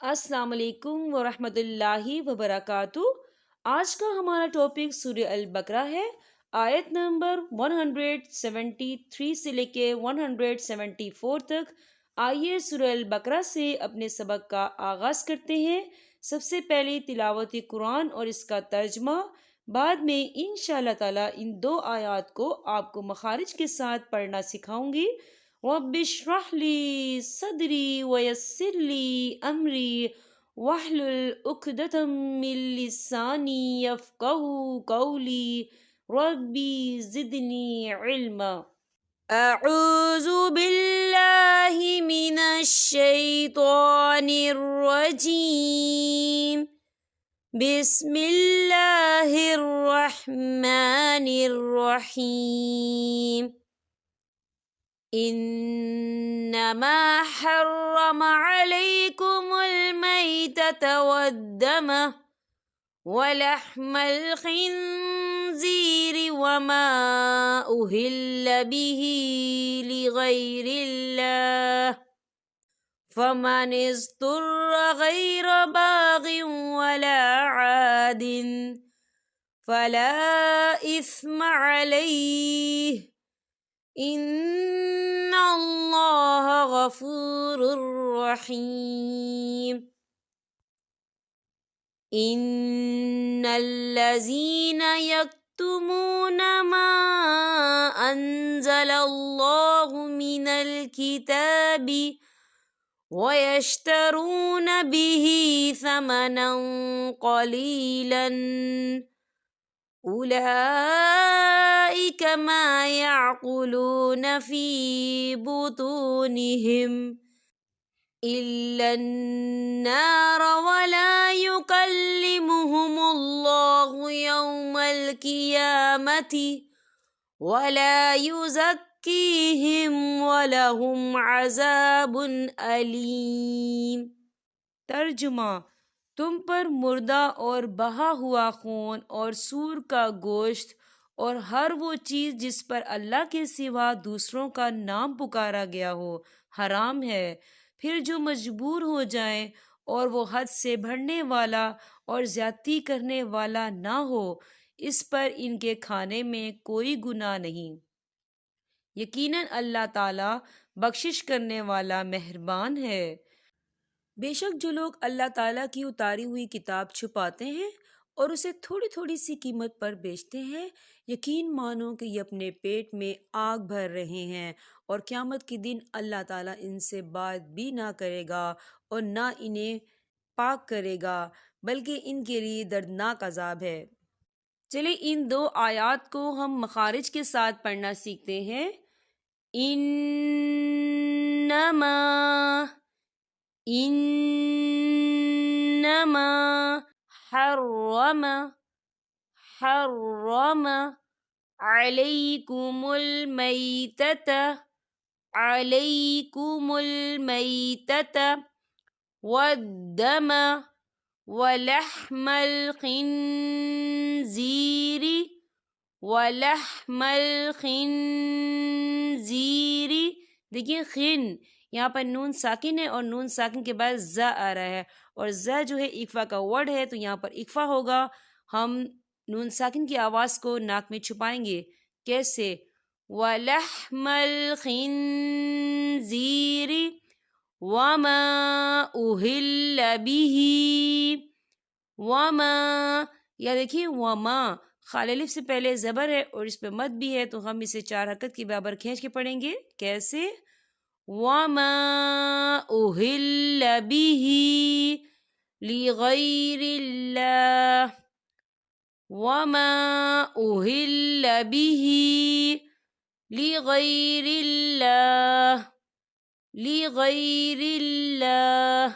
السلام علیکم ورحمۃ اللہ وبرکاتہ۔ آج کا ہمارا ٹاپک سورہ البقرہ ہے۔ آیت نمبر 173 سے لے کے 174 تک۔ آئیے سورہ البقرہ سے اپنے سبق کا آغاز کرتے ہیں۔ سب سے پہلے تلاوت قرآن اور اس کا ترجمہ، بعد میں انشاءاللہ تعالی ان دو آیات کو آپ کو مخارج کے ساتھ پڑھنا سکھاؤں گی۔ رب اشرح لی صدری ویسر لی امری واحلل عقدۃ من لسانی یفقہوا قولی ربی زدنی علما۔ اعوذ باللہ من الشیطان الرجیم، بسم اللہ الرحمن الرحیم۔ انما حرم علیکم المیتۃ والدم ولحم الخنزیر وما اہل به لغیر اللہ فمن اضطر غیر باغ ولا عاد فلا اثم علیہ ان اللہ غفور رحیم۔ ان الذین یکتمون ما انزل اللہ من الکتاب ویشترون به ثمنا قلیلا اولئک ما یعقلون فی بطونہم الا النار ولا یکلمہم اللہ یوم القیامۃ ولا یزکیہم ولہم عذاب علیم۔ ترجمہ: تم پر مردہ اور بہا ہوا خون اور سور کا گوشت اور ہر وہ چیز جس پر اللہ کے سوا دوسروں کا نام پکارا گیا ہو حرام ہے۔ پھر جو مجبور ہو جائیں اور وہ حد سے بڑھنے والا اور زیادتی کرنے والا نہ ہو، اس پر ان کے کھانے میں کوئی گناہ نہیں۔ یقیناً اللہ تعالیٰ بخشش کرنے والا مہربان ہے۔ بے شک جو لوگ اللہ تعالیٰ کی اتاری ہوئی کتاب چھپاتے ہیں اور اسے تھوڑی تھوڑی سی قیمت پر بیچتے ہیں، یقین مانو کہ یہ اپنے پیٹ میں آگ بھر رہے ہیں، اور قیامت کے دن اللہ تعالیٰ ان سے بات بھی نہ کرے گا اور نہ انہیں پاک کرے گا، بلکہ ان کے لیے دردناک عذاب ہے۔ چلے ان دو آیات کو ہم مخارج کے ساتھ پڑھنا سیکھتے ہیں۔ انما انما حرم حرم علیکم المیتۃ علیکم المیتۃ والدم ولحم الخنزیر ولحم الخنزیر۔ دیکھیے خن یہاں پر نون ساکن ہے اور نون ساکن کے بعد ز آ رہا ہے، اور ز جو ہے اقفا کا ورڈ ہے تو یہاں پر اقفا ہوگا۔ ہم نون ساکن کی آواز کو ناک میں چھپائیں گے۔ کیسے؟ وَلَحْمَ الْخِنزِيرِ وَمَا أُهِلَّ بِهِ وَمَا، یا دیکھیے وَمَا خال الف سے پہلے زبر ہے اور اس پہ مد بھی ہے، تو ہم اسے 4 حرکت کے برابر کھینچ کے پڑھیں گے۔ کیسے؟ وَمَا أُهِلَّ بِهِ لِغَيْرِ اللَّهِ وَمَا أُهِلَّ بِهِ لِغَيْرِ اللَّهِ لِغَيْرِ اللَّهِ۔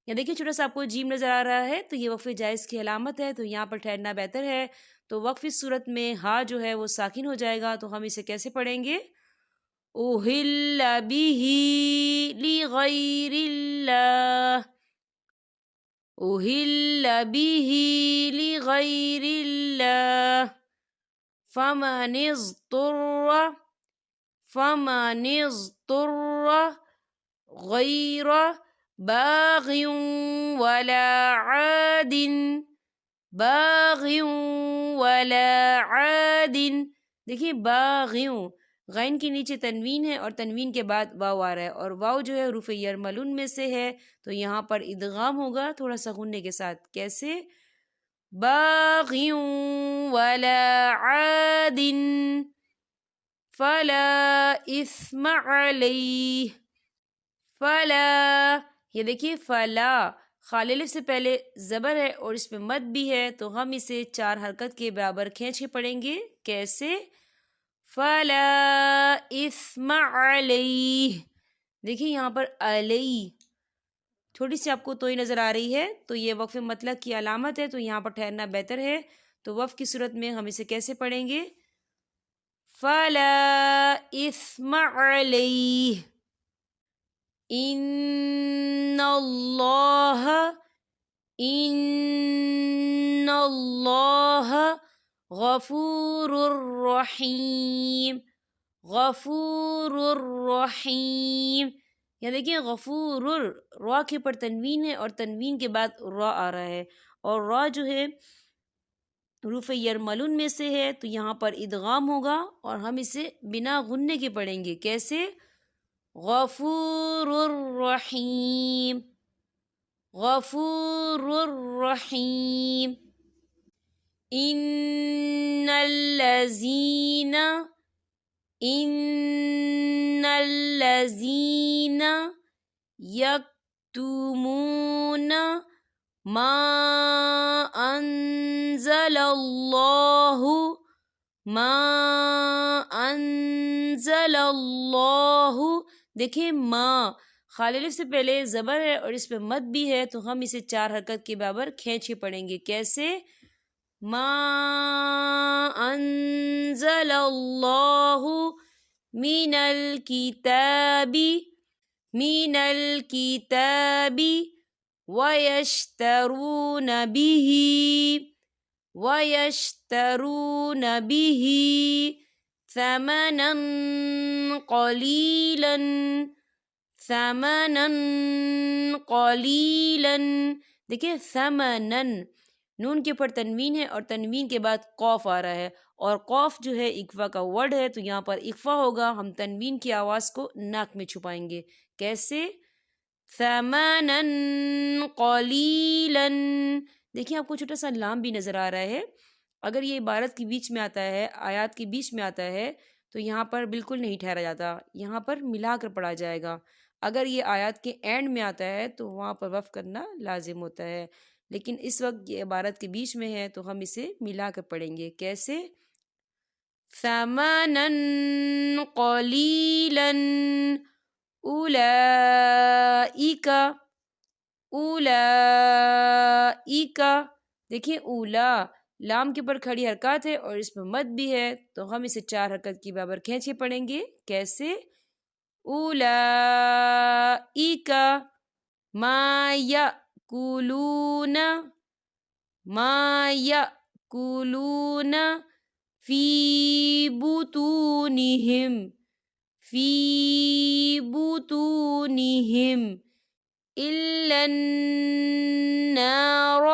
یہاں دیکھیے چھوٹا سا آپ کو جیم نظر آ رہا ہے، تو یہ وقف جائز کی علامت ہے، تو یہاں پر ٹھہرنا بہتر ہے۔ تو وقف صورت میں ہا جو ہے وہ ساکن ہو جائے گا، تو ہم اسے کیسے پڑھیں گے؟ أُهِلَّ بِهِ لِغَيْرِ اللَّهِ أُهِلَّ بِهِ لِغَيْرِ اللَّهِ فَمَنِ اضْطُرَّ غَيْرَ باغ ولا عاد باغ ولا عاد. دیکھیے باغ، غین کے نیچے تنوین ہے اور تنوین کے بعد واو آ رہا ہے، اور واو جو ہے حروف یرملون میں سے ہے، تو یہاں پر ادغام ہوگا تھوڑا سا غننے کے ساتھ. کیسے؟ باغ ولا عاد فلا اثم علیہ. فلا، یہ دیکھیے فلا خال الف سے پہلے زبر ہے اور اس میں مد بھی ہے، تو ہم اسے 4 حرکت کے برابر کھینچ کے پڑھیں گے. کیسے؟ فلا اثم علیہ. دیکھیے یہاں پر علیہ تھوڑی سی آپ کو توئی نظر آ رہی ہے، تو یہ وقف مطلق کی علامت ہے، تو یہاں پر ٹھہرنا بہتر ہے. تو وقف کی صورت میں ہم اسے کیسے پڑھیں گے؟ فلا اثم علیہ. ان اللہ غفور الرحیم. غفور الرحیم. یہاں دیکھیں غفور را کے پر تنوین ہے اور تنوین کے بعد را آ رہا ہے، اور را جو ہے حروف یرملون میں سے ہے، تو یہاں پر ادغام ہوگا اور ہم اسے بنا غننے کے پڑھیں گے. کیسے؟ غفور الرحیم. غفور الرحیم. ان الذین یکتمون ما انزل اللہ. دیکھیں ما خال الف سے پہلے زبر ہے اور اس پہ مد بھی ہے، تو ہم اسے 4 حرکت کے برابر کھینچ کے پڑھیں گے. کیسے؟ ما انزل اللہ من الکتاب ویشترون به ثمنا قلیلا. دیکھیں ثمنا نون کے پر تنوین ہے اور تنوین کے بعد قوف آ رہا ہے، اور قوف جو ہے اقفا کا ورڈ ہے، تو یہاں پر اقفا ہوگا. ہم تنوین کی آواز کو ناک میں چھپائیں گے. کیسے؟ ثمنا قلیلا. دیکھیں آپ کو چھوٹا سا لام بھی نظر آ رہا ہے. اگر یہ عبارت کے بیچ میں آتا ہے، آیات کے بیچ میں آتا ہے، تو یہاں پر بالکل نہیں ٹھہرا جاتا، یہاں پر ملا کر پڑھا جائے گا. اگر یہ آیات کے اینڈ میں آتا ہے تو وہاں پر وقف کرنا لازم ہوتا ہے، لیکن اس وقت یہ عبارت کے بیچ میں ہے تو ہم اسے ملا کر پڑھیں گے. کیسے؟ ثمنا قلیلا اولئک. دیکھیں اولا لام کے پر کھڑی حرکات ہے اور اس میں مد بھی ہے، تو ہم اسے 4 حرکت کی برابر کھینچ کے پڑھیں گے. کیسے؟ اولئک ما یأکلون فی بطونہم الا النار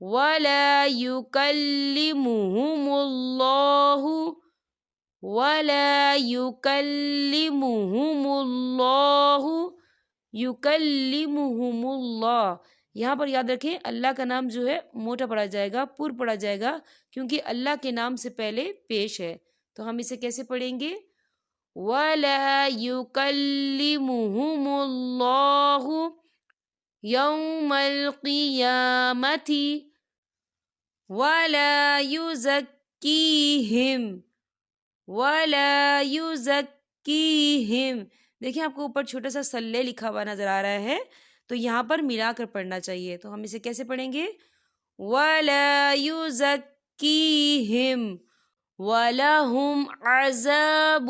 ولا یکلمہم اللہ. یہاں پر یاد رکھیں اللہ کا نام جو ہے موٹا پڑھا جائے گا، پر پڑھا جائے گا، کیونکہ اللہ کے نام سے پہلے پیش ہے. تو ہم اسے کیسے پڑھیں گے؟ وَلَا يُكَلِّمُهُمُ اللَّهُ يَوْمَ الْقِيَامَةِ وَلَا يُزَكِّيهِمْ. دیکھیں آپ کو اوپر چھوٹا سا سلے لکھا ہوا نظر آ رہا ہے، تو یہاں پر ملا کر پڑھنا چاہیے. تو ہم اسے کیسے پڑھیں گے؟ وَلَا يُزَكِّيهِمْ وَلَهُمْ عَذَابٌ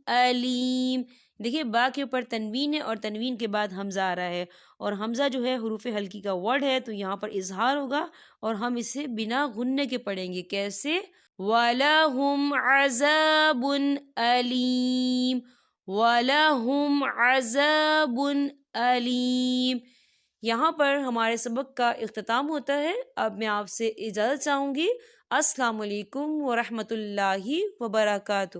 أَلِيمٌ. دیکھیے با کے اوپر تنوین ہے اور تنوین کے بعد حمزہ آ رہا ہے، اور حمزہ جو ہے حروف ہلکی کا ورڈ ہے، تو یہاں پر اظہار ہوگا اور ہم اسے بنا غننے کے پڑھیں گے. کیسے؟ وَلَهُمْ عَذَابٌ أَلِيمٌ وَلَهُمْ عَذَابٌ أَلِيمٌ. یہاں پر ہمارے سبق کا اختتام ہوتا ہے۔ اب میں آپ سے اجازت چاہوں گی۔ السلام علیکم ورحمۃ اللہ وبرکاتہ۔